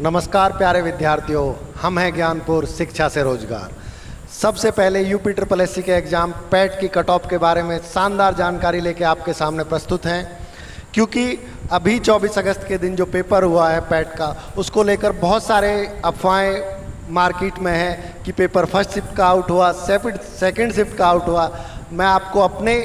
नमस्कार प्यारे विद्यार्थियों, हम हैं ज्ञानपुर शिक्षा से रोजगार। सबसे पहले यूपी ट्रिपल एससी के एग्ज़ाम पैट की कट ऑफ के बारे में शानदार जानकारी लेके आपके सामने प्रस्तुत हैं। क्योंकि अभी 24 अगस्त के दिन जो पेपर हुआ है पैट का, उसको लेकर बहुत सारे अफवाहें मार्केट में हैं कि पेपर फर्स्ट शिफ्ट का आउट हुआ, सेकंड शिफ्ट का आउट हुआ। मैं आपको अपने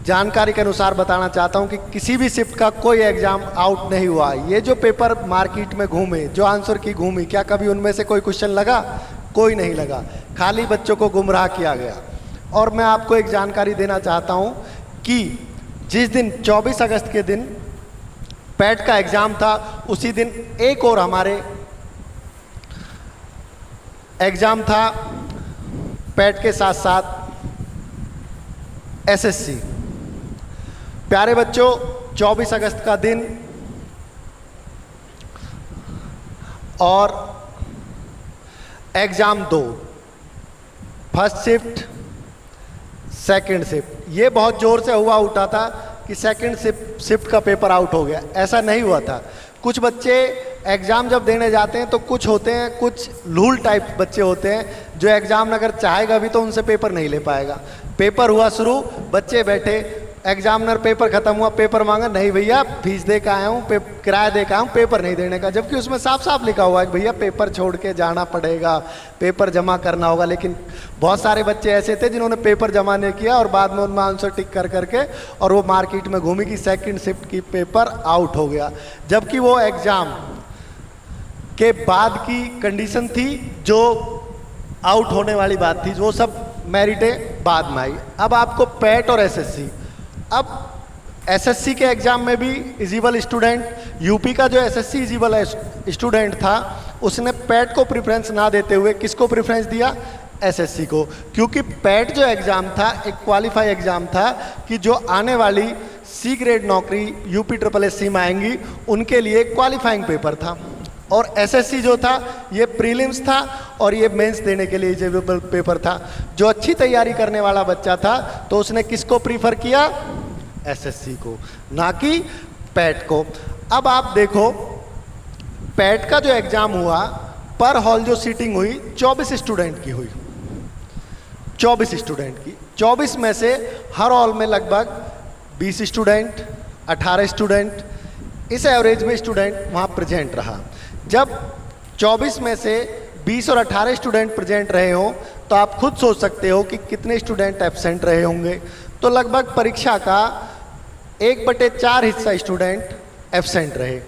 जानकारी के अनुसार बताना चाहता हूं कि किसी भी शिफ्ट का कोई एग्ज़ाम आउट नहीं हुआ। ये जो पेपर मार्केट में घूमे, जो आंसर की घूमी, क्या कभी उनमें से कोई क्वेश्चन लगा? कोई नहीं लगा, खाली बच्चों को गुमराह किया गया। और मैं आपको एक जानकारी देना चाहता हूं कि जिस दिन 24 अगस्त के दिन पैट का एग्ज़ाम था, उसी दिन एक और हमारे एग्ज़ाम था पैट के साथ साथ एसएससी। प्यारे बच्चों, 24 अगस्त का दिन और exam 2, first shift second shift, ये बहुत ज़ोर से हुआ उठा था कि सेकंड शिफ्ट का पेपर आउट हो गया। ऐसा नहीं हुआ था। कुछ बच्चे एग्ज़ाम जब देने जाते हैं तो कुछ होते हैं, कुछ लूल टाइप बच्चे होते हैं जो एग्ज़ाम अगर चाहेगा भी तो उनसे पेपर नहीं ले पाएगा। पेपर हुआ शुरू, बच्चे बैठे, एग्जामिनर पेपर खत्म हुआ, पेपर मांगा, नहीं भैया फीस दे के आया हूँ, किराया दे के आया हूँ, पेपर नहीं देने का। जबकि उसमें साफ साफ लिखा हुआ है कि भैया पेपर छोड़ के जाना पड़ेगा, पेपर जमा करना होगा। लेकिन बहुत सारे बच्चे ऐसे थे जिन्होंने पेपर जमा नहीं किया और बाद में उनमें आंसर टिक कर करके और वो मार्केट में घूमी कि सेकंड शिफ्ट की पेपर आउट हो गया। जबकि वो एग्ज़ाम के बाद की कंडीशन थी, जो आउट होने वाली बात थी, वो सब मेरिटें बाद में आई। अब आपको पैट और एसएससी, अब एसएससी के एग्ज़ाम में भी इजिबल स्टूडेंट, यूपी का जो एसएससी इजिबल स्टूडेंट था, उसने पैट को प्रेफरेंस ना देते हुए किसको प्रेफरेंस दिया? एसएससी को। क्योंकि पैट जो एग्ज़ाम था एक क्वालिफाई एग्ज़ाम था कि जो आने वाली सी ग्रेड नौकरी यूपी ट्रिपल एससी में आएंगी उनके लिए क्वालिफाइंग पेपर था। और एसएससी जो था ये प्रीलिम्स था और ये मेंस देने के लिए एलिजिबल पेपर था। जो अच्छी तैयारी करने वाला बच्चा था तो उसने किसको प्रीफर किया? एसएससी को, ना कि पैट को। अब आप देखो, पैट का जो एग्ज़ाम हुआ, पर हॉल जो सीटिंग हुई 24 स्टूडेंट की हुई, 24 स्टूडेंट की। 24 में से हर हॉल में लगभग 20 स्टूडेंट, 18 स्टूडेंट, इस एवरेज में स्टूडेंट वहाँ प्रेजेंट रहा। जब 24 में से 20 और 18 स्टूडेंट प्रेजेंट रहे हों तो आप खुद सोच सकते हो कि कितने स्टूडेंट एब्सेंट रहे होंगे। तो लगभग परीक्षा का 1/4 हिस्सा स्टूडेंट एब्सेंट रहे।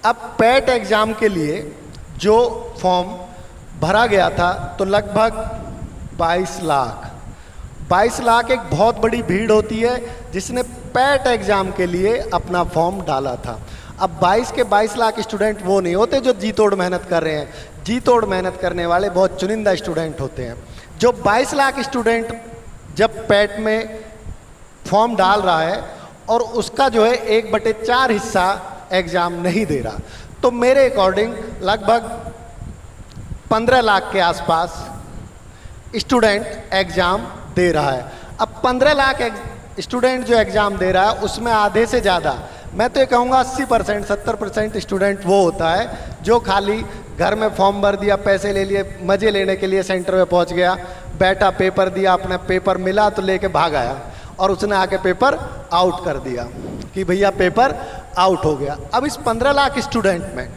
अब पैट एग्ज़ाम के लिए जो फॉर्म भरा गया था तो लगभग 22 लाख एक बहुत बड़ी भीड़ होती है जिसने पैट एग्ज़ाम के लिए अपना फॉर्म डाला था। अब 22 के 22 लाख स्टूडेंट वो नहीं होते जो जी तोड़ मेहनत कर रहे हैं। जी तोड़ मेहनत करने वाले बहुत चुनिंदा स्टूडेंट होते हैं। जो 22 लाख स्टूडेंट जब पैट में फॉर्म डाल रहा है और उसका जो है 1/4 हिस्सा एग्ज़ाम नहीं दे रहा, तो मेरे अकॉर्डिंग लगभग 15 लाख के आसपास स्टूडेंट एग्ज़ाम दे रहा है। अब 15 लाख स्टूडेंट जो एग्ज़ाम दे रहा है उसमें आधे से ज़्यादा, मैं तो ये कहूँगा 80%, 70% स्टूडेंट वो होता है जो खाली घर में फॉर्म भर दिया, पैसे ले लिए, मज़े लेने के लिए सेंटर में पहुँच गया, बैठा, पेपर दिया, अपना पेपर मिला तो लेके भाग आया और उसने आके पेपर आउट कर दिया कि भैया पेपर आउट हो गया। अब इस 15 लाख स्टूडेंट में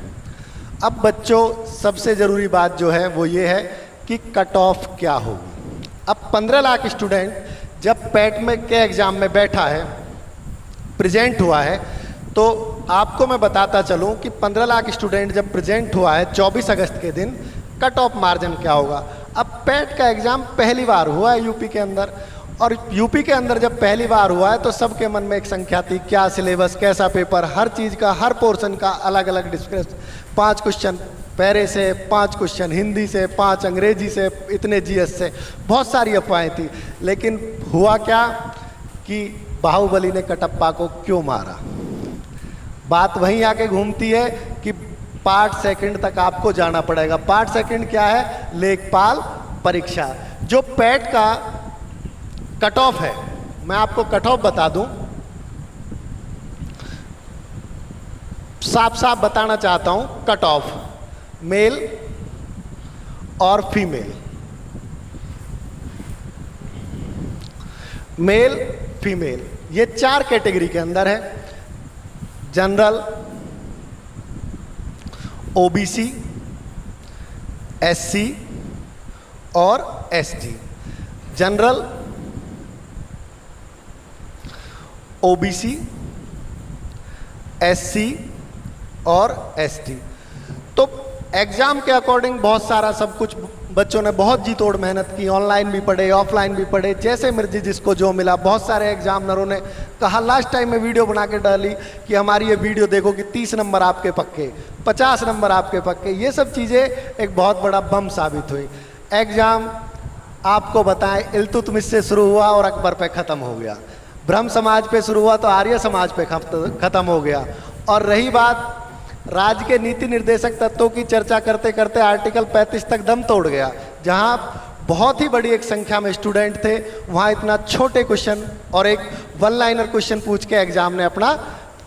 अब बच्चों सबसे ज़रूरी बात जो है वो ये है कि कट ऑफ क्या होगी। अब 15 लाख स्टूडेंट जब पैट में के एग्ज़ाम में बैठा है, प्रेजेंट हुआ है, तो आपको मैं बताता चलूं कि 15 लाख स्टूडेंट जब प्रेजेंट हुआ है 24 अगस्त के दिन, कट ऑफ मार्जिन क्या होगा। अब पैट का एग्ज़ाम पहली बार हुआ है यूपी के अंदर, और यूपी के अंदर जब पहली बार हुआ है तो सबके मन में एक संख्या थी, क्या सिलेबस, कैसा पेपर, हर चीज़ का, हर पोर्शन का अलग अलग डिस्कस। 5 क्वेश्चन पैरे से, 5 क्वेश्चन हिंदी से, 5 अंग्रेजी से, इतने जीएस से, बहुत सारी अफवाहें थी। लेकिन हुआ क्या कि बाहुबली ने कटप्पा को क्यों मारा। बात वहीं आके घूमती है कि पार्ट सेकंड तक आपको जाना पड़ेगा। पार्ट सेकंड क्या है? लेखपाल परीक्षा। जो पैट का कट ऑफ है, मैं आपको कट ऑफ बता दूं, साफ साफ बताना चाहता हूं। कट ऑफ मेल और फीमेल। मेल फीमेल ये 4 कैटेगरी के अंदर है। जनरल, ओबीसी, एससी और एसटी। जनरल, ओबीसी, एससी और एसटी। तो एग्जाम के अकॉर्डिंग बहुत सारा सब कुछ बच्चों ने बहुत जी तोड़ मेहनत की, ऑनलाइन भी पढ़े, ऑफलाइन भी पढ़े, जैसे मर्जी जिसको जो मिला। बहुत सारे एग्जामिनरों ने कहा, लास्ट टाइम में वीडियो बना के डाली कि हमारी ये वीडियो देखो कि 30 नंबर आपके पक्के, 50 नंबर आपके पक्के। ये सब चीज़ें एक बहुत बड़ा बम साबित हुई। एग्जाम आपको बताएं, इल्तुतमिश से शुरू हुआ और अकबर पे ख़त्म हो गया। ब्रह्म समाज पे शुरू हुआ तो आर्य समाज पे ख़त्म हो गया। और रही बात राज्य के नीति निर्देशक तत्वों की चर्चा करते करते आर्टिकल 35 तक दम तोड़ गया। जहां बहुत ही बड़ी एक संख्या में स्टूडेंट थे, वहां इतना छोटे क्वेश्चन और एक 1 लाइनर क्वेश्चन पूछ के एग्जाम ने अपना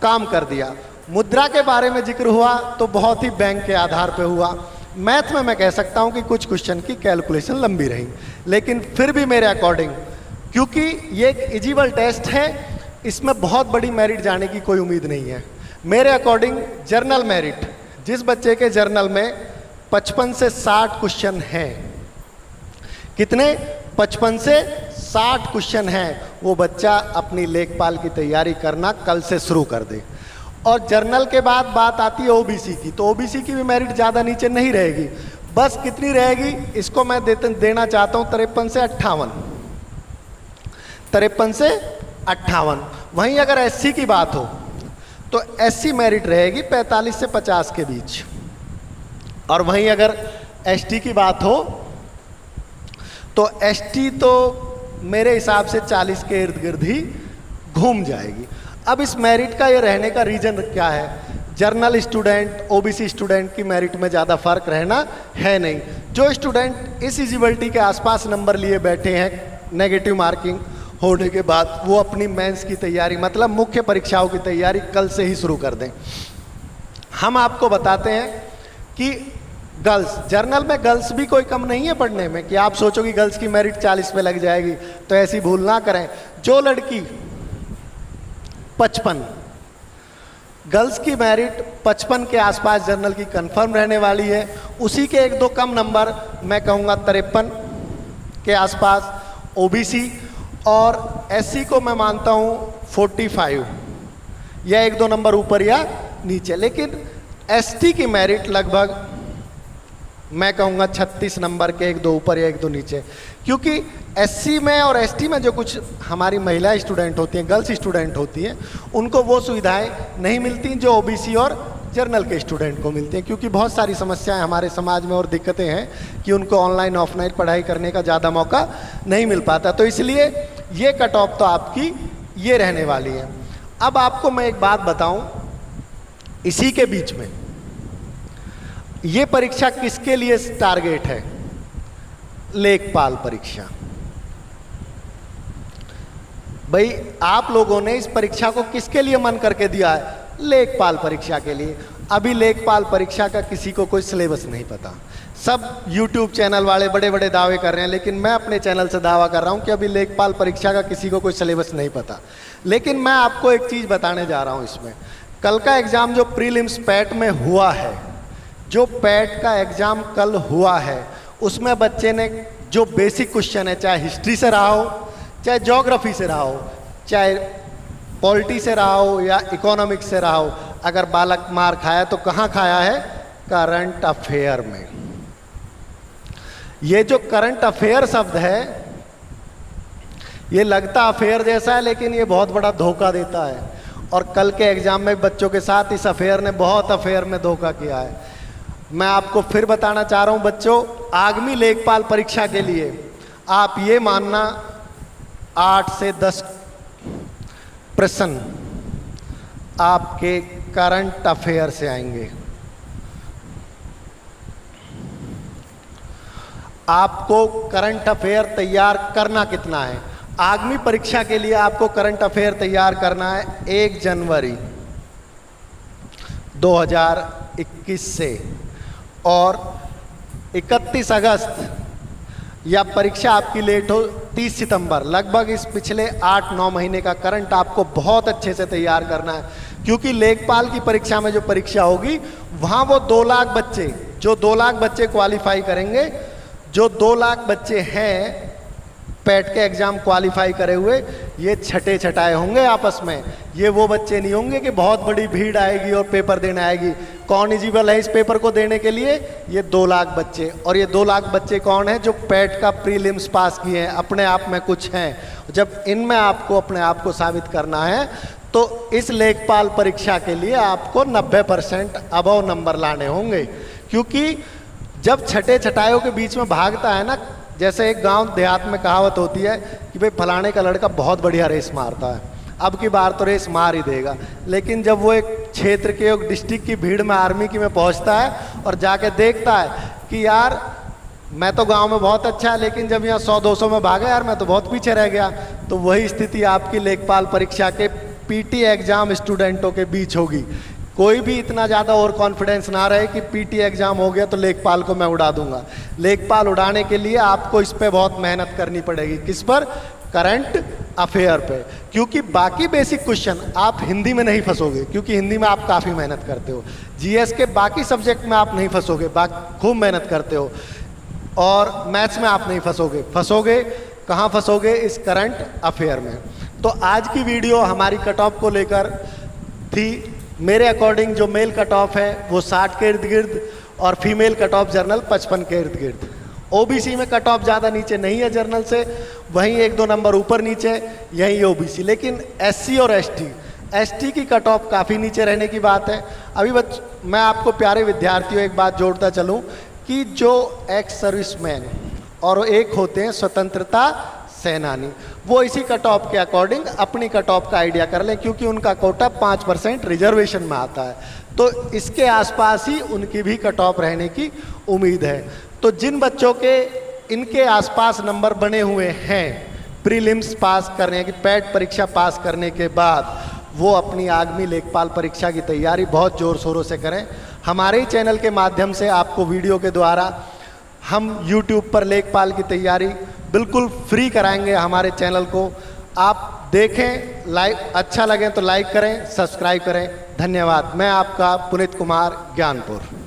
काम कर दिया। मुद्रा के बारे में जिक्र हुआ तो बहुत ही बैंक के आधार पे हुआ। मैथ में मैं कह सकता हूं कि कुछ क्वेश्चन की कैलकुलेशन लंबी रही, लेकिन फिर भी मेरे अकॉर्डिंग, क्योंकि ये एक इजिबल टेस्ट है, इसमें बहुत बड़ी मेरिट जाने की कोई उम्मीद नहीं है। मेरे अकॉर्डिंग जर्नल मेरिट, जिस बच्चे के जर्नल में 55 से 60 क्वेश्चन हैं, कितने 55 से 60 क्वेश्चन हैं, वो बच्चा अपनी लेखपाल की तैयारी करना कल से शुरू कर दे। और जर्नल के बाद बात आती है ओबीसी की, तो ओबीसी की भी मेरिट ज़्यादा नीचे नहीं रहेगी। बस कितनी रहेगी, इसको मैं देना चाहता हूँ 53 से 58, 53 से 58। वहीं अगर एससी की बात हो तो एससी मेरिट रहेगी 45 से 50 के बीच। और वहीं अगर एसटी की बात हो तो एसटी तो मेरे हिसाब से 40 के इर्द गिर्द ही घूम जाएगी। अब इस मेरिट का ये रहने का रीजन क्या है? जर्नल स्टूडेंट, ओबीसी स्टूडेंट की मेरिट में ज़्यादा फर्क रहना है नहीं। जो स्टूडेंट इस इजिबिलिटी के आसपास नंबर लिए बैठे हैं, नेगेटिव मार्किंग होने के बाद, वो अपनी मेंस की तैयारी, मतलब मुख्य परीक्षाओं की तैयारी कल से ही शुरू कर दें। हम आपको बताते हैं कि गर्ल्स, जर्नल में गर्ल्स भी कोई कम नहीं है पढ़ने में, कि आप सोचो कि गर्ल्स की मेरिट 40 पे लग जाएगी, तो ऐसी भूल ना करें। जो लड़की 55, गर्ल्स की मेरिट 55 के आसपास जर्नल की कंफर्म रहने वाली है। उसी के 1-2 कम नंबर, मैं कहूँगा 53 के आसपास ओबीसी, और एससी को मैं मानता हूँ 45 या 1-2 नंबर ऊपर या नीचे। लेकिन एसटी की मेरिट लगभग मैं कहूँगा 36 नंबर के, 1-2 ऊपर या 1-2 नीचे। क्योंकि एससी में और एसटी में जो कुछ हमारी महिला स्टूडेंट होती हैं, गर्ल्स स्टूडेंट होती हैं, उनको वो सुविधाएं नहीं मिलती जो ओबीसी और जर्नल के स्टूडेंट को मिलती हैं। क्योंकि बहुत सारी समस्याएं हमारे समाज में और दिक्कतें हैं कि उनको ऑनलाइन ऑफलाइन पढ़ाई करने का ज़्यादा मौका नहीं मिल पाता। तो इसलिए ये कट ऑफ तो आपकी ये रहने वाली है। अब आपको मैं एक बात बताऊं, इसी के बीच में ये परीक्षा किसके लिए टारगेट है? लेखपाल परीक्षा। भाई आप लोगों ने इस परीक्षा को किसके लिए मन करके दिया है? लेखपाल परीक्षा के लिए। अभी लेखपाल परीक्षा का किसी को कोई सिलेबस नहीं पता। सब YouTube चैनल वाले बड़े बड़े दावे कर रहे हैं, लेकिन मैं अपने चैनल से दावा कर रहा हूं कि अभी लेखपाल परीक्षा का किसी को कोई सिलेबस नहीं पता। लेकिन मैं आपको एक चीज़ बताने जा रहा हूं इसमें। कल का एग्ज़ाम जो प्रीलिम्स पैट में हुआ है, जो पैट का एग्ज़ाम कल हुआ है, उसमें बच्चे ने जो बेसिक क्वेश्चन है, चाहे हिस्ट्री से रहा हो, चाहे ज्योग्राफी से रहा हो, चाहे पॉलिटी से रहा हो या इकोनॉमिक्स से रहा हो, अगर बालक मार खाया तो कहाँ खाया है? करंट अफेयर में। ये जो करंट अफेयर शब्द है, ये लगता अफेयर जैसा है, लेकिन ये बहुत बड़ा धोखा देता है। और कल के एग्जाम में बच्चों के साथ इस अफेयर ने बहुत अफेयर में धोखा किया है। मैं आपको फिर बताना चाह रहा हूं बच्चों, आगामी लेखपाल परीक्षा के लिए आप ये मानना 8 से 10 प्रश्न आपके करंट अफेयर से आएंगे। आपको करंट अफेयर तैयार करना कितना है? आगामी परीक्षा के लिए आपको करंट अफेयर तैयार करना है 1 जनवरी 2021 से, और 31 अगस्त या परीक्षा आपकी लेट हो 30 सितंबर, लगभग इस पिछले 8-9 महीने का करंट आपको बहुत अच्छे से तैयार करना है, क्योंकि लेखपाल की परीक्षा में जो परीक्षा होगी वहाँ वो 2 लाख बच्चे, जो 2 लाख बच्चे क्वालिफाई करेंगे, जो 2 लाख बच्चे हैं पैट के एग्ज़ाम क्वालिफाई करे हुए, ये छठे छटाए होंगे आपस में। ये वो बच्चे नहीं होंगे कि बहुत बड़ी भीड़ आएगी और पेपर देने आएगी। कौन एलिजिबल है इस पेपर को देने के लिए? ये 2 लाख बच्चे। और ये 2 लाख बच्चे कौन है? जो पैट का प्रीलिम्स पास किए हैं, अपने आप में कुछ हैं। जब इनमें आपको अपने आप को साबित करना है तो इस लेखपाल परीक्षा के लिए आपको 90% अबव नंबर लाने होंगे, क्योंकि जब छठे छटायों के बीच में भागता है ना, जैसे एक गांव देहात में कहावत होती है कि भाई फलाने का लड़का बहुत बढ़िया रेस मारता है, अब की बार तो रेस मार ही देगा। लेकिन जब वो एक क्षेत्र के, एक डिस्ट्रिक्ट की भीड़ में, आर्मी की में पहुंचता है और जाके देखता है कि यार मैं तो गांव में बहुत अच्छा है, लेकिन जब यहाँ 100-200 में भागा यार मैं तो बहुत पीछे रह गया। तो वही स्थिति आपकी लेखपाल परीक्षा के पीटी एग्जाम स्टूडेंटों के बीच होगी। कोई भी इतना ज़्यादा और कॉन्फिडेंस ना रहे कि पीटी एग्जाम हो गया तो लेखपाल को मैं उड़ा दूंगा। लेखपाल उड़ाने के लिए आपको इस पे बहुत मेहनत करनी पड़ेगी। किस पर? करंट अफेयर पे। क्योंकि बाकी बेसिक क्वेश्चन आप हिंदी में नहीं फंसोगे, क्योंकि हिंदी में आप काफ़ी मेहनत करते हो। जीएस के बाकी सब्जेक्ट में आप नहीं फंसोगे, खूब मेहनत करते हो। और मैथ्स में आप नहीं फंसोगे कहाँ फंसोगे? इस करंट अफेयर में। तो आज की वीडियो हमारी कट ऑफ को लेकर थी। मेरे अकॉर्डिंग जो मेल कट ऑफ है वो 60 के इर्द गिर्द और फीमेल कट ऑफ जर्नल 55 के इर्द गिर्द। ओबीसी में कट ऑफ ज़्यादा नीचे नहीं है जर्नल से, वहीं 1-2 नंबर ऊपर नीचे यही ओबीसी। लेकिन एससी और एसटी की कट ऑफ काफ़ी नीचे रहने की बात है। अभी मैं आपको प्यारे विद्यार्थियों एक बात जोड़ता चलूँ कि जो एक्स सर्विसमैन और एक होते हैं स्वतंत्रता सेनानी, वो इसी कट ऑफ के अकॉर्डिंग अपनी कट ऑफ का आइडिया कर लें, क्योंकि उनका कोटा 5% रिजर्वेशन में आता है। तो इसके आसपास ही उनकी भी कट ऑफ रहने की उम्मीद है। तो जिन बच्चों के इनके आसपास नंबर बने हुए हैं प्रीलिम्स पास करने की, पैट परीक्षा पास करने के बाद, वो अपनी आगामी लेखपाल परीक्षा की तैयारी बहुत ज़ोर शोरों से करें। हमारे ही चैनल के माध्यम से आपको वीडियो के द्वारा हम YouTube पर लेखपाल की तैयारी बिल्कुल फ्री कराएंगे। हमारे चैनल को आप देखें, लाइक अच्छा लगे तो लाइक करें, सब्सक्राइब करें। धन्यवाद। मैं आपका पुनीत कुमार, ज्ञानपुर।